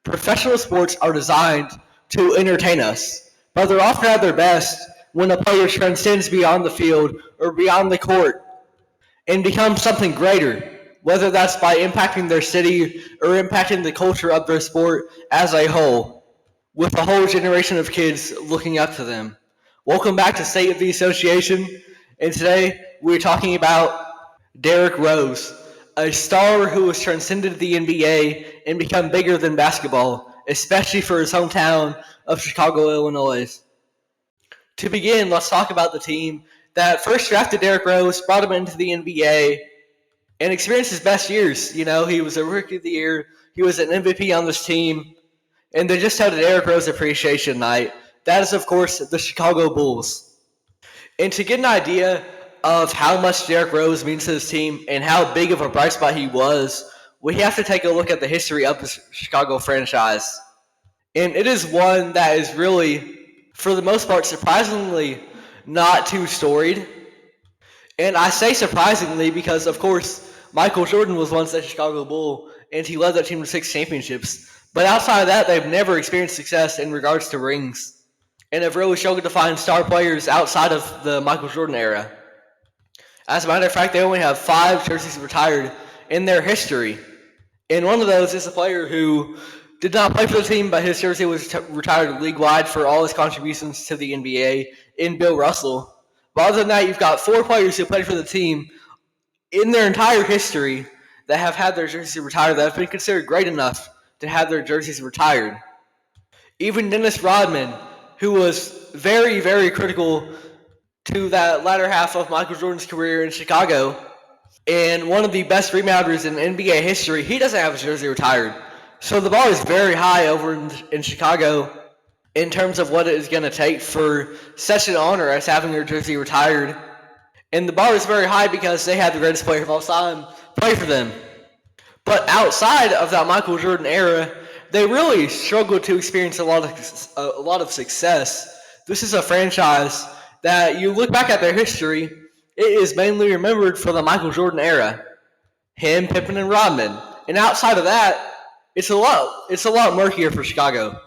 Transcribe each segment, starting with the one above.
Professional sports are designed to entertain us, but they're often at their best when a player transcends beyond the field or beyond the court and becomes something greater, whether that's by impacting their city or impacting the culture of their sport as a whole, with a whole generation of kids looking up to them. Welcome back to State of the Association, and today we're talking about Derrick Rose, a star who has transcended the NBA and become bigger than basketball, especially for his hometown of Chicago, Illinois. To begin, let's talk about the team that first drafted Derrick Rose, brought him into the NBA, and experienced his best years. You know, he was a Rookie of the Year, he was an MVP on this team, and they just had a Derrick Rose appreciation night. That is, of course, the Chicago Bulls. And to get an idea of how much Derrick Rose means to this team and how big of a bright spot he was, we have to take a look at the history of the Chicago franchise. And it is one that is really, for the most part, surprisingly not too storied. And I say surprisingly because, of course, Michael Jordan was once a Chicago Bull, and he led that team to 6 championships. But outside of that, they've never experienced success in regards to rings, and have really struggled to find star players outside of the Michael Jordan era. As a matter of fact, they only have 5 jerseys retired in their history. And one of those is a player who did not play for the team, but his jersey was retired league-wide for all his contributions to the NBA in Bill Russell. But other than that, you've got 4 players who played for the team in their entire history that have had their jerseys retired, that have been considered great enough to have their jerseys retired. Even Dennis Rodman, who was very, very critical to that latter half of Michael Jordan's career in Chicago, and one of the best rebounders in NBA history, he doesn't have his jersey retired. So the bar is very high over in Chicago in terms of what it is going to take for such an honor as having your jersey retired. And the bar is very high because they had the greatest player of all time play for them. But outside of that Michael Jordan era, they really struggled to experience a lot of success. This is a franchise that you look back at their history, it is mainly remembered for the Michael Jordan era. Him, Pippen, and Rodman. And outside of that, it's a lot murkier for Chicago.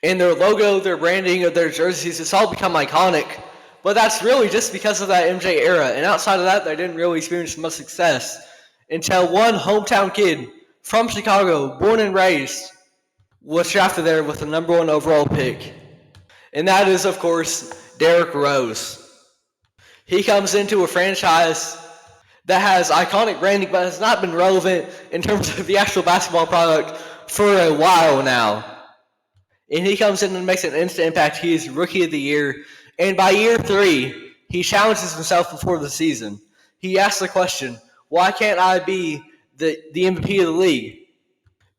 And their logo, their branding of their jerseys, it's all become iconic. But that's really just because of that MJ era. And outside of that, they didn't really experience much success until one hometown kid from Chicago, born and raised, was drafted there with the number 1 overall pick. And that is, of course, Derrick Rose. He comes into a franchise that has iconic branding but has not been relevant in terms of the actual basketball product for a while now. And he comes in and makes an instant impact. He is Rookie of the Year. And by year 3, he challenges himself before the season. He asks the question, why can't I be the MVP of the league?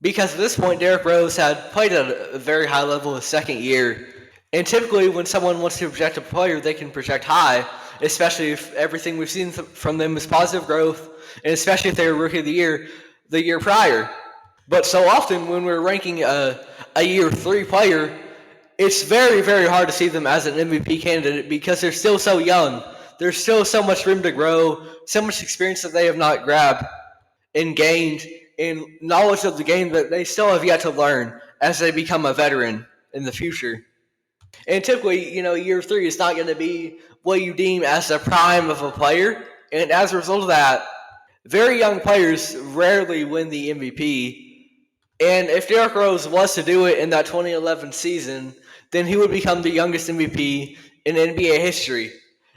Because at this point, Derrick Rose had played at a very high level his second year. And typically when someone wants to project a player, they can project high, especially if everything we've seen from them is positive growth, and especially if they were Rookie of the year prior. But so often when we're ranking a year 3 player, it's very, very hard to see them as an MVP candidate because they're still so young. There's still so much room to grow, so much experience that they have not grabbed and gained, and knowledge of the game that they still have yet to learn as they become a veteran in the future. And typically, year 3 is not going to be what you deem as the prime of a player. And as a result of that, very young players rarely win the MVP. And if Derrick Rose was to do it in that 2011 season, then he would become the youngest MVP in NBA history.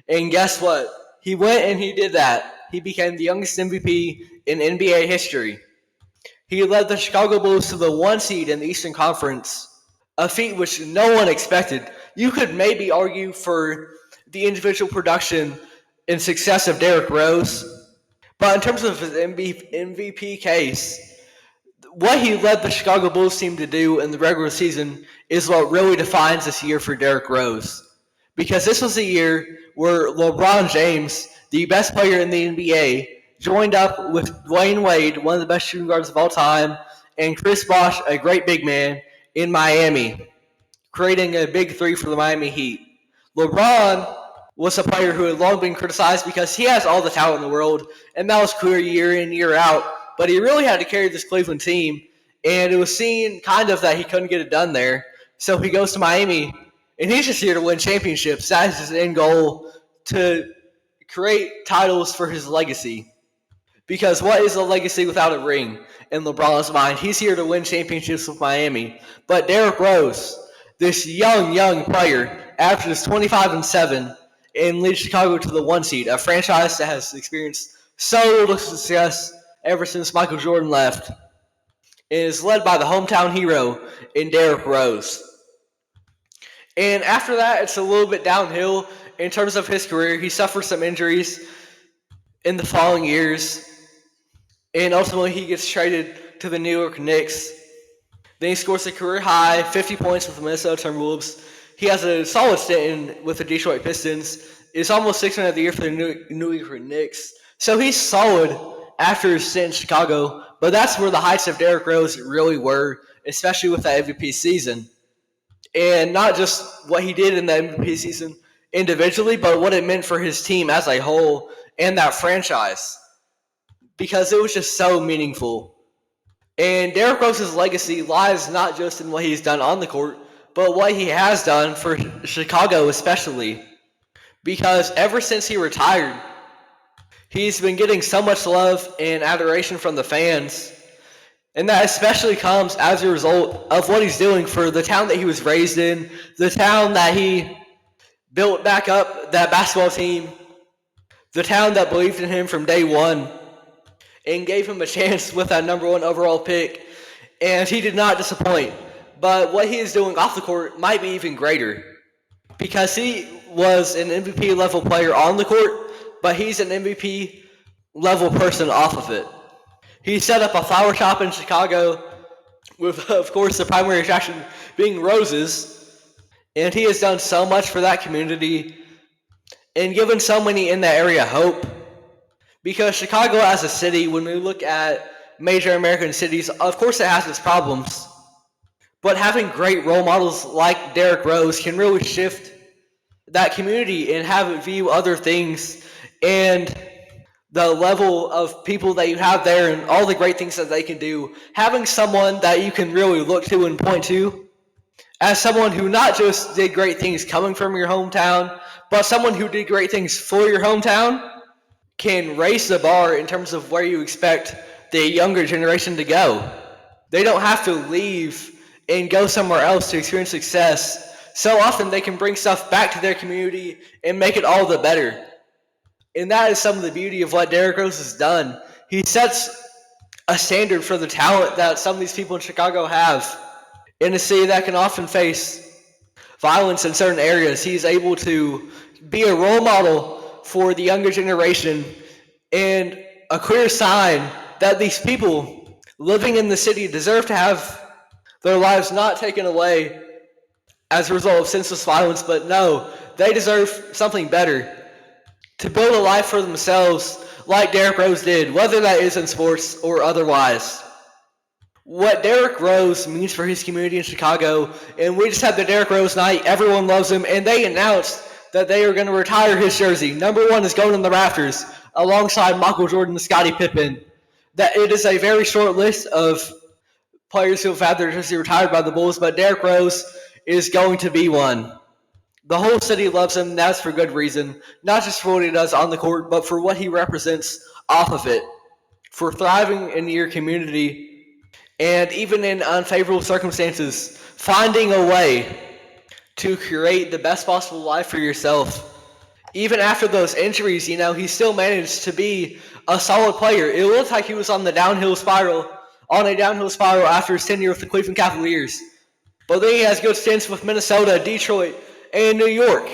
And guess what? He went and he did that. He became the youngest MVP in NBA history. He led the Chicago Bulls to the 1 seed in the Eastern Conference, a feat which no one expected. You could maybe argue for the individual production and success of Derrick Rose, but in terms of his MVP case, what he led the Chicago Bulls team to do in the regular season is what really defines this year for Derrick Rose. Because this was a year where LeBron James, the best player in the NBA, joined up with Dwayne Wade, one of the best shooting guards of all time, and Chris Bosh, a great big man, in Miami, creating a big 3 for the Miami Heat. LeBron was a player who had long been criticized because he has all the talent in the world, and that was clear year in, year out, but he really had to carry this Cleveland team, and it was seen kind of that he couldn't get it done there. So he goes to Miami, and he's just here to win championships. That is his end goal, to create titles for his legacy. Because what is a legacy without a ring in LeBron's mind? He's here to win championships with Miami. But Derrick Rose, this young player, averages 25-7 and leads Chicago to the 1 seed, a franchise that has experienced so little success ever since Michael Jordan left. It is led by the hometown hero in Derrick Rose. And after that, it's a little bit downhill in terms of his career. He suffered some injuries in the following years, and ultimately he gets traded to the New York Knicks. Then he scores a career-high 50 points with the Minnesota Timberwolves. He has a solid stint with the Detroit Pistons. Is almost 600 of the year for the New York Knicks. So he's solid after his stint in Chicago, but that's where the heights of Derrick Rose really were, especially with that MVP season. And not just what he did in that MVP season individually, but what it meant for his team as a whole and that franchise, because it was just so meaningful. And Derrick Rose's legacy lies not just in what he's done on the court, but what he has done for Chicago especially. Because ever since he retired, he's been getting so much love and adoration from the fans. And that especially comes as a result of what he's doing for the town that he was raised in, the town that he built back up that basketball team, the town that believed in him from day one and gave him a chance with that number 1 overall pick. And he did not disappoint. But what he is doing off the court might be even greater, because he was an MVP level player on the court, but he's an MVP level person off of it. He set up a flower shop in Chicago with, of course, the primary attraction being roses. And he has done so much for that community and given so many in that area hope. Because Chicago as a city, when we look at major American cities, of course it has its problems. But having great role models like Derrick Rose can really shift that community and have it view other things and the level of people that you have there and all the great things that they can do. Having someone that you can really look to and point to as someone who not just did great things coming from your hometown, but someone who did great things for your hometown, can raise the bar in terms of where you expect the younger generation to go. They don't have to leave and go somewhere else to experience success. So often they can bring stuff back to their community and make it all the better. And that is some of the beauty of what Derrick Rose has done. He sets a standard for the talent that some of these people in Chicago have. In a city that can often face violence in certain areas, he's able to be a role model for the younger generation and a clear sign that these people living in the city deserve to have their lives not taken away as a result of senseless violence, but no, they deserve something better. To build a life for themselves like Derrick Rose did, whether that is in sports or otherwise. What Derrick Rose means for his community in Chicago, and we just had the Derrick Rose night, everyone loves him, and they announced that they are going to retire his jersey. Number 1 is going in the rafters, alongside Michael Jordan and Scottie Pippen. That it is a very short list of players who have had their jersey retired by the Bulls, but Derrick Rose is going to be one. The whole city loves him, and that's for good reason. Not just for what he does on the court, but for what he represents off of it. For thriving in your community, and even in unfavorable circumstances, finding a way to create the best possible life for yourself. Even after those injuries, he still managed to be a solid player. It looked like he was on a downhill spiral after his tenure with the Cleveland Cavaliers. But then he has good stints with Minnesota, Detroit, and New York.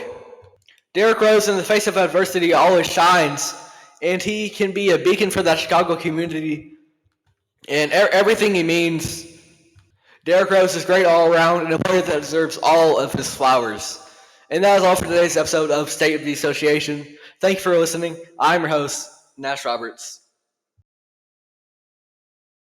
Derrick Rose, in the face of adversity, always shines, and he can be a beacon for that Chicago community and everything he means. Derrick Rose is great all around and a player that deserves all of his flowers. And that is all for today's episode of State of the Association. Thank you for listening. I'm your host, Nash Roberts.